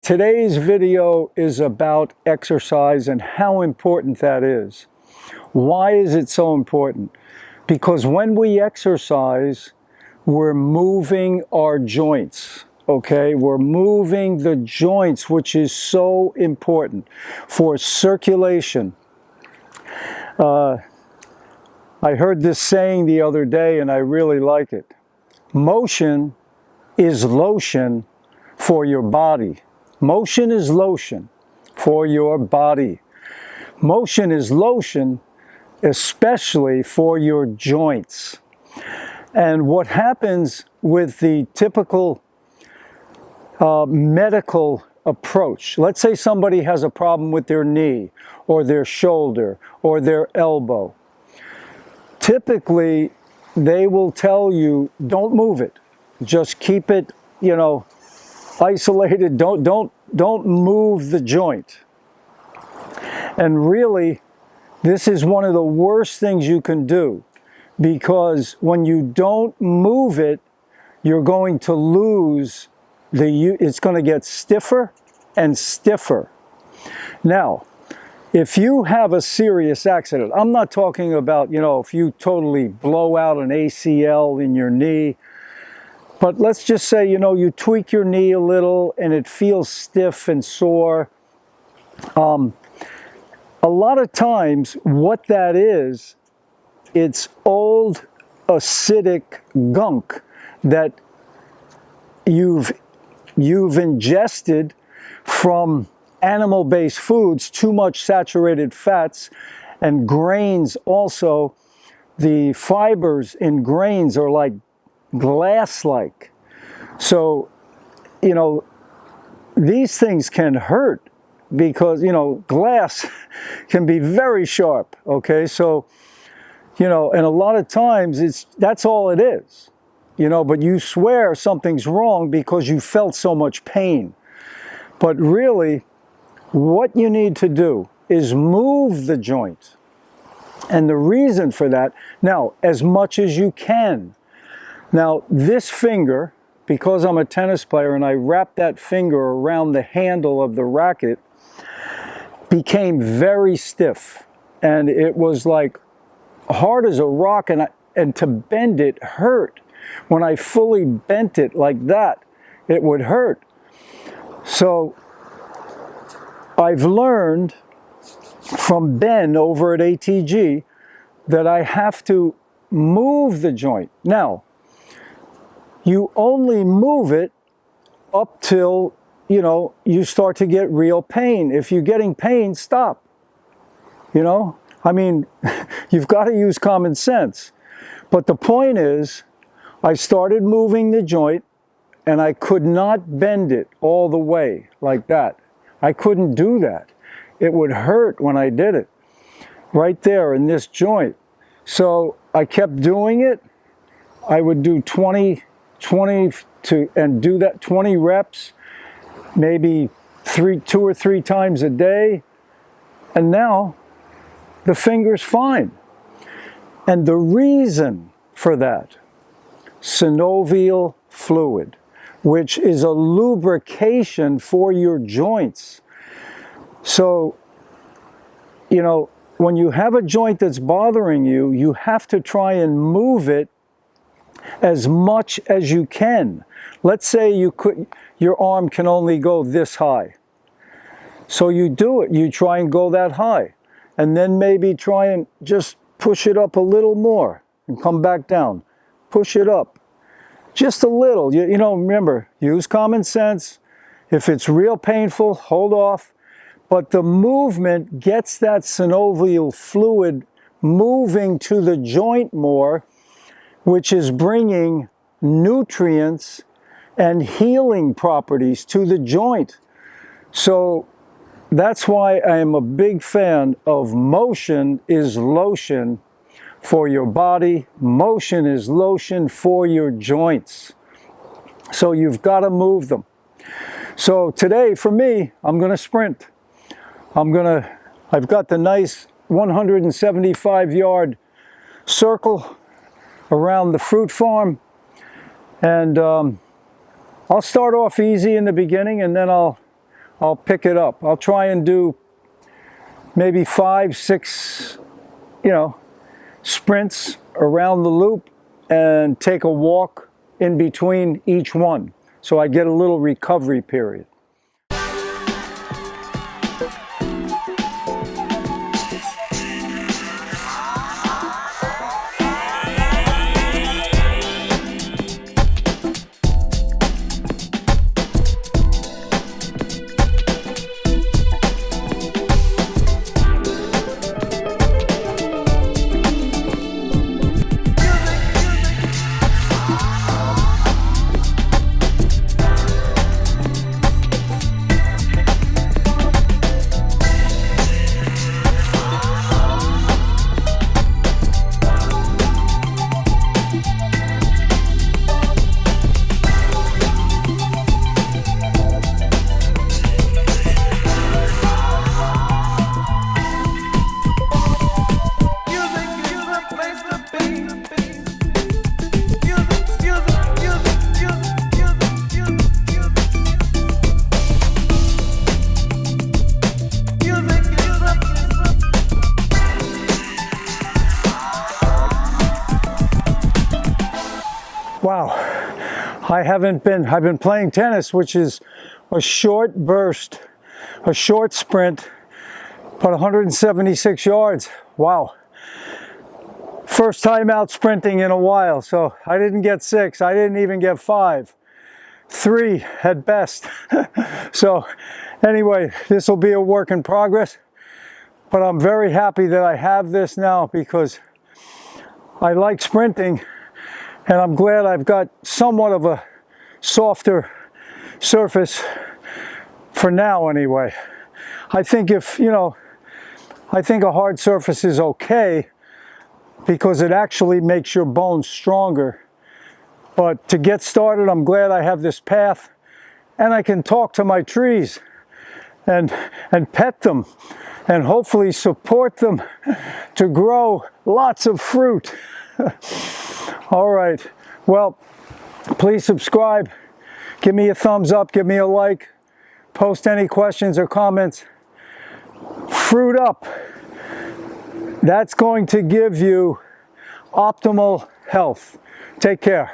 today's video is about exercise and how important that is. Why is it so important? Because when we exercise, we're moving our joints, okay? We're moving the joints, which is so important for circulation. I heard this saying the other day and I really like it. Motion is lotion for your body. Motion is lotion for your body. Motion is lotion especially for your joints. And what happens with the typical medical approach, let's say somebody has a problem with their knee or their shoulder or their elbow. Typically, they will tell you, don't move it. Just keep it, isolated. Don't move the joint. And really, this is one of the worst things you can do, because when you don't move it, you're going to lose it's going to get stiffer and stiffer. Now, if you have a serious accident, I'm not talking about, if you totally blow out an ACL in your knee, but let's just say, you tweak your knee a little and it feels stiff and sore. A lot of times what that is, it's old acidic gunk that you've ingested from animal-based foods, too much saturated fats and grains also. The fibers in grains are like glass-like. So, these things can hurt because, glass can be very sharp, okay? So, and a lot of times that's all it is, but you swear something's wrong because you felt so much pain. But really, what you need to do is move the joint. And the reason for that, now, as much as you can. Now, this finger, because I'm a tennis player and I wrap that finger around the handle of the racket, became very stiff. And it was like hard as a rock, and to bend it hurt. When I fully bent it like that, it would hurt. So I've learned from Ben over at ATG that I have to move the joint. Now, you only move it up till, you start to get real pain. If you're getting pain, stop. I mean, you've got to use common sense. But the point is, I started moving the joint and I could not bend it all the way like that. I couldn't do that. It would hurt when I did it, right there in this joint. So I kept doing it. I would do 20 reps, maybe 2 or 3 times a day. And now the finger's fine. And the reason for that, synovial fluid, which is a lubrication for your joints. So, when you have a joint that's bothering you, you have to try and move it as much as you can. Let's say your arm can only go this high. So you do it, you try and go that high. And then maybe try and just push it up a little more and come back down. Push it up. Just a little, remember, use common sense. If it's real painful, hold off. But the movement gets that synovial fluid moving to the joint more, which is bringing nutrients and healing properties to the joint. So that's why I am a big fan of motion is lotion for your body. Motion is lotion for your joints. So you've got to move them. So today, for me, I'm going to sprint. I've got the nice 175-yard circle around the fruit farm. And I'll start off easy in the beginning, and then I'll I'll pick it up. I'll try and do maybe 5, 6, sprints around the loop and take a walk in between each one. So I get a little recovery period. Wow, I've been playing tennis, which is a short burst, a short sprint, but 176 yards. Wow. First time out sprinting in a while, so I didn't get 6, I didn't even get 5. 3 at best. So anyway, this will be a work in progress, but I'm very happy that I have this now because I like sprinting. And I'm glad I've got somewhat of a softer surface for now anyway. I think I think a hard surface is okay because it actually makes your bones stronger. But to get started, I'm glad I have this path and I can talk to my trees and pet them and hopefully support them to grow lots of fruit. All right, well, please subscribe, give me a thumbs up, give me a like, post any questions or comments. Fruit up. That's going to give you optimal health. Take care.